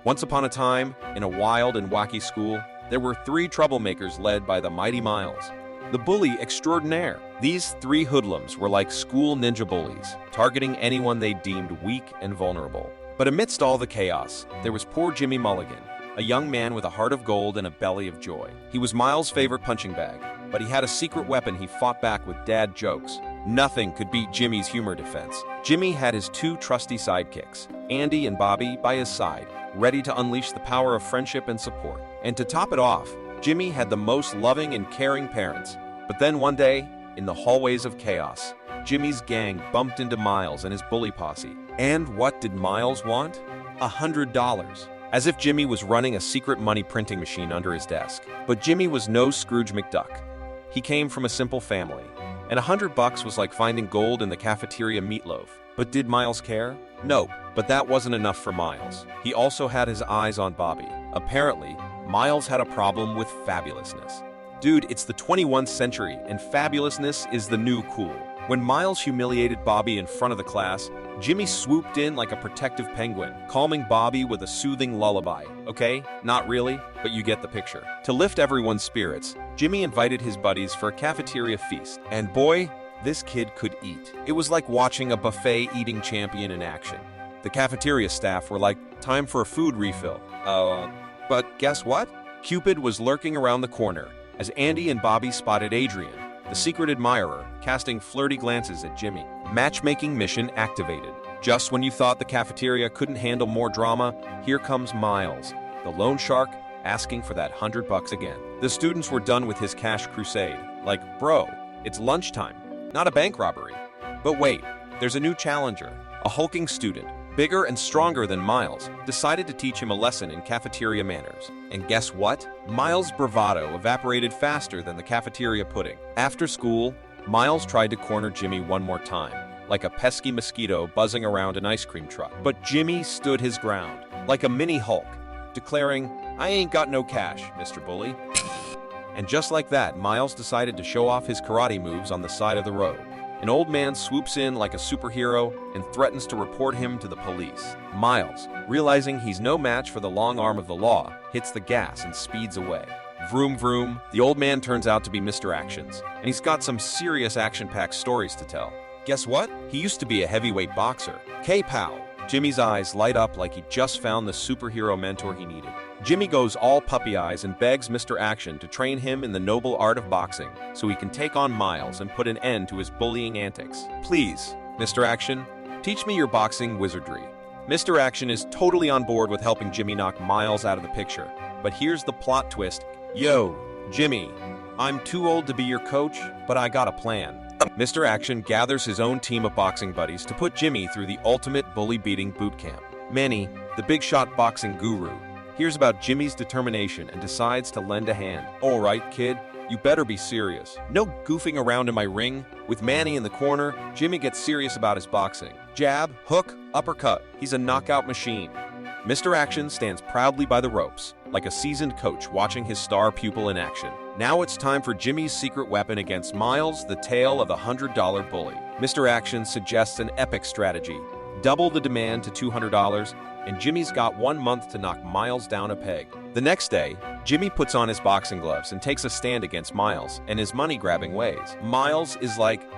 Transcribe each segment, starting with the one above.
Once upon a time, in a wild and wacky school, there were three troublemakers led by the mighty Miles, the bully extraordinaire. These three hoodlums were like school ninja bullies, targeting anyone they deemed weak and vulnerable. But amidst all the chaos, there was poor Jimmy Mulligan, a young man with a heart of gold and a belly of joy. He was Miles' favorite punching bag, but he had a secret weapon he fought back with dad jokes. Nothing could beat Jimmy's humor defense. Jimmy had his two trusty sidekicks, Andy and Bobby, by his side, ready to unleash the power of friendship and support. And to top it off, Jimmy had the most loving and caring parents. But then one day, in the hallways of chaos, Jimmy's gang bumped into Miles and his bully posse. And what did Miles want? $100. As if Jimmy was running a secret money printing machine under his desk. But Jimmy was no Scrooge McDuck. He came from a simple family, and $100 was like finding gold in the cafeteria meatloaf. But did Miles care? No, but that wasn't enough for Miles. He also had his eyes on Bobby. Apparently, Miles had a problem with fabulousness. Dude, it's the 21st century, and fabulousness is the new cool. When Miles humiliated Bobby in front of the class, Jimmy swooped in like a protective penguin, calming Bobby with a soothing lullaby. Okay, not really, but you get the picture. To lift everyone's spirits, Jimmy invited his buddies for a cafeteria feast. And boy, this kid could eat. It was like watching a buffet eating champion in action. The cafeteria staff were like, time for a food refill. But guess what? Cupid was lurking around the corner as Andy and Bobby spotted Adrian, the secret admirer, casting flirty glances at Jimmy. Matchmaking mission activated. Just when you thought the cafeteria couldn't handle more drama, here comes Miles, the loan shark, asking for that $100 again. The students were done with his cash crusade. Like, bro, it's lunchtime, not a bank robbery. But wait, there's a new challenger. A hulking student, bigger and stronger than Miles, decided to teach him a lesson in cafeteria manners. And guess what? Miles' bravado evaporated faster than the cafeteria pudding. After school, Miles tried to corner Jimmy one more time, like a pesky mosquito buzzing around an ice cream truck. But Jimmy stood his ground, like a mini Hulk, declaring, "I ain't got no cash, Mr. Bully." And just like that, Miles decided to show off his karate moves on the side of the road. An old man swoops in like a superhero and threatens to report him to the police. Miles, realizing he's no match for the long arm of the law, hits the gas and speeds away. Vroom vroom, the old man turns out to be Mr. Actions, and he's got some serious action-packed stories to tell. Guess what? He used to be a heavyweight boxer. K-Pow! Jimmy's eyes light up like he just found the superhero mentor he needed. Jimmy goes all puppy eyes and begs Mr. Action to train him in the noble art of boxing so he can take on Miles and put an end to his bullying antics. Please, Mr. Action, teach me your boxing wizardry. Mr. Action is totally on board with helping Jimmy knock Miles out of the picture. But here's the plot twist. Yo, Jimmy, I'm too old to be your coach, but I got a plan. Mr. Action gathers his own team of boxing buddies to put Jimmy through the ultimate bully-beating boot camp. Manny, the big-shot boxing guru, hears about Jimmy's determination and decides to lend a hand. All right, kid, you better be serious. No goofing around in my ring. With Manny in the corner, Jimmy gets serious about his boxing. Jab, hook, uppercut. He's a knockout machine. Mr. Action stands proudly by the ropes, like a seasoned coach watching his star pupil in action. Now it's time for Jimmy's secret weapon against Miles, the tale of the $100 bully. Mr. Action suggests an epic strategy. Double the demand to $200, and Jimmy's got 1 month to knock Miles down a peg. The next day, Jimmy puts on his boxing gloves and takes a stand against Miles and his money-grabbing ways. Miles is like,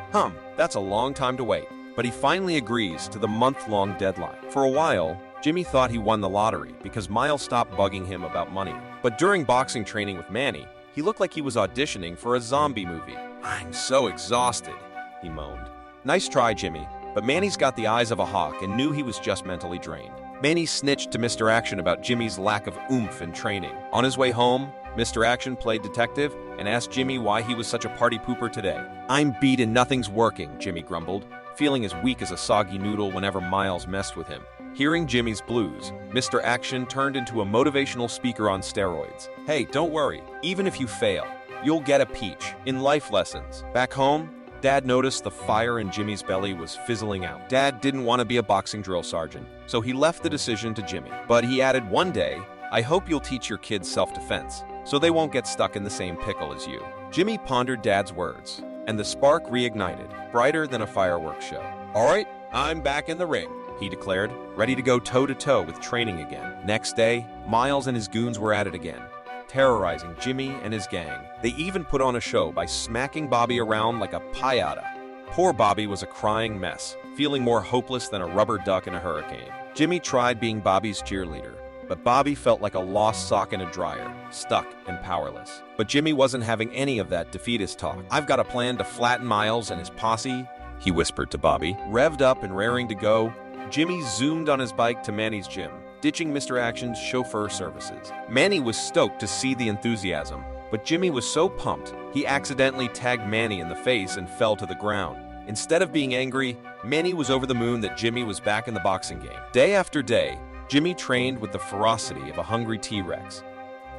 that's a long time to wait. But he finally agrees to the month-long deadline. For a while, Jimmy thought he won the lottery because Miles stopped bugging him about money. But during boxing training with Manny, he looked like he was auditioning for a zombie movie. "I'm so exhausted," he moaned. Nice try, Jimmy, but Manny's got the eyes of a hawk and knew he was just mentally drained. Manny snitched to Mr. Action about Jimmy's lack of oomph in training. On his way home, Mr. Action played detective and asked Jimmy why he was such a party pooper today. "I'm beat and nothing's working," Jimmy grumbled, feeling as weak as a soggy noodle whenever Miles messed with him. Hearing Jimmy's blues, Mr. Action turned into a motivational speaker on steroids. "Hey, don't worry. Even if you fail, you'll get a peach in life lessons." Back home, Dad noticed the fire in Jimmy's belly was fizzling out. Dad didn't want to be a boxing drill sergeant, so he left the decision to Jimmy. But he added, "One day, I hope you'll teach your kids self-defense, so they won't get stuck in the same pickle as you." Jimmy pondered Dad's words, and the spark reignited, brighter than a fireworks show. "All right, I'm back in the ring. he declared, ready to go toe-to-toe with training again. Next day, Miles and his goons were at it again, terrorizing Jimmy and his gang. They even put on a show by smacking Bobby around like a payada. Poor Bobby was a crying mess, feeling more hopeless than a rubber duck in a hurricane. Jimmy tried being Bobby's cheerleader, but Bobby felt like a lost sock in a dryer, stuck and powerless. But Jimmy wasn't having any of that defeatist talk. "I've got a plan to flatten Miles and his posse," he whispered to Bobby. Revved up and raring to go, Jimmy zoomed on his bike to Manny's gym, ditching Mr. Action's chauffeur services. Manny was stoked to see the enthusiasm, but Jimmy was so pumped, he accidentally tagged Manny in the face and fell to the ground. Instead of being angry, Manny was over the moon that Jimmy was back in the boxing game. Day after day, Jimmy trained with the ferocity of a hungry T-Rex.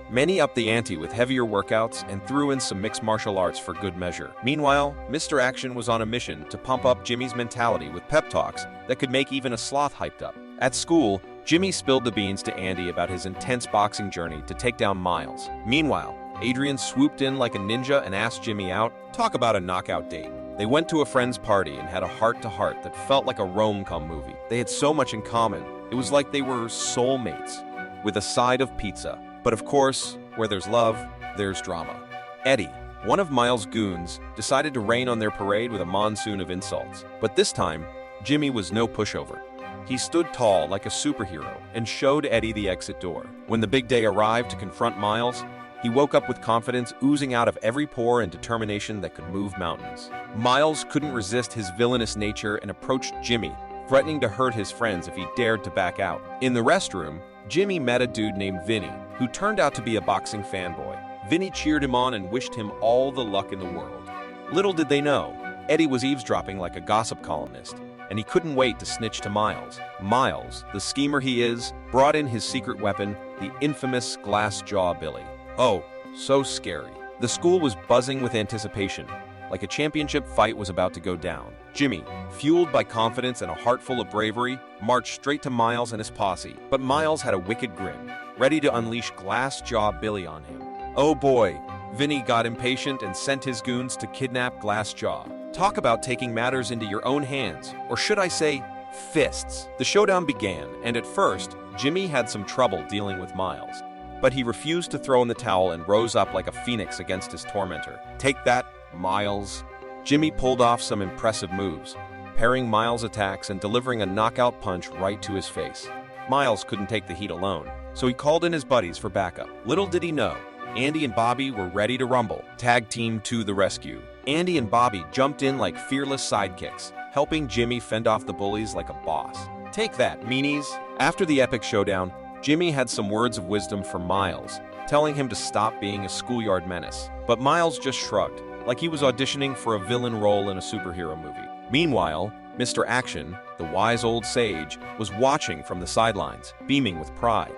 Manny upped the ante with heavier workouts and threw in some mixed martial arts for good measure. Meanwhile, Mr. Action was on a mission to pump up Jimmy's mentality with pep talks that could make even a sloth hyped up. At school, Jimmy spilled the beans to Andy about his intense boxing journey to take down Miles. Meanwhile, Adrian swooped in like a ninja and asked Jimmy out. Talk about a knockout date. They went to a friend's party and had a heart-to-heart that felt like a rom-com movie. They had so much in common. It was like they were soulmates, with a side of pizza. But of course, where there's love, there's drama. Eddie, one of Miles' goons, decided to rain on their parade with a monsoon of insults. But this time, Jimmy was no pushover. He stood tall like a superhero and showed Eddie the exit door. When the big day arrived to confront Miles, he woke up with confidence oozing out of every pore and determination that could move mountains. Miles couldn't resist his villainous nature and approached Jimmy, threatening to hurt his friends if he dared to back out. In the restroom, Jimmy met a dude named Vinny, who turned out to be a boxing fanboy. Vinny cheered him on and wished him all the luck in the world. Little did they know, Eddie was eavesdropping like a gossip columnist, and he couldn't wait to snitch to Miles. Miles, the schemer he is, brought in his secret weapon, the infamous glass jaw Billy. Oh, so scary. The school was buzzing with anticipation, like a championship fight was about to go down. Jimmy, fueled by confidence and a heart full of bravery, marched straight to Miles and his posse. But Miles had a wicked grin, ready to unleash Glass Jaw Billy on him. Oh boy, Vinny got impatient and sent his goons to kidnap Glass Jaw. Talk about taking matters into your own hands, or should I say, fists. The showdown began, and at first, Jimmy had some trouble dealing with Miles. But he refused to throw in the towel and rose up like a phoenix against his tormentor. Take that, Miles. Jimmy pulled off some impressive moves, parrying Miles' attacks and delivering a knockout punch right to his face. Miles couldn't take the heat alone, so he called in his buddies for backup. Little did he know, Andy and Bobby were ready to rumble. Tag team to the rescue. Andy and Bobby jumped in like fearless sidekicks, helping Jimmy fend off the bullies like a boss. Take that, meanies. After the epic showdown, Jimmy had some words of wisdom for Miles, telling him to stop being a schoolyard menace. But Miles just shrugged, like he was auditioning for a villain role in a superhero movie. Meanwhile, Mr. Action, the wise old sage, was watching from the sidelines, beaming with pride.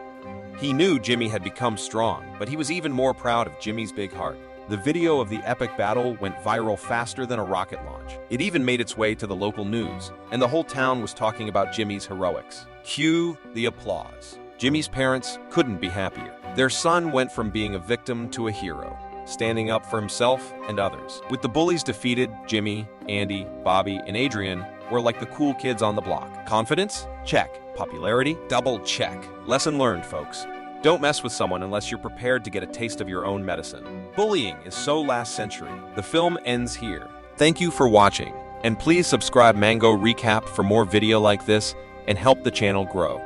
He knew Jimmy had become strong, but he was even more proud of Jimmy's big heart. The video of the epic battle went viral faster than a rocket launch. It even made its way to the local news, and the whole town was talking about Jimmy's heroics. Cue the applause. Jimmy's parents couldn't be happier. Their son went from being a victim to a hero, standing up for himself and others. With the bullies defeated, Jimmy, Andy, Bobby, and Adrian were like the cool kids on the block. Confidence? Check. Popularity? Double check. Lesson learned, folks. Don't mess with someone unless you're prepared to get a taste of your own medicine. Bullying is so last century. The film ends here. Thank you for watching, and please subscribe Mango Recap for more video like this and help the channel grow.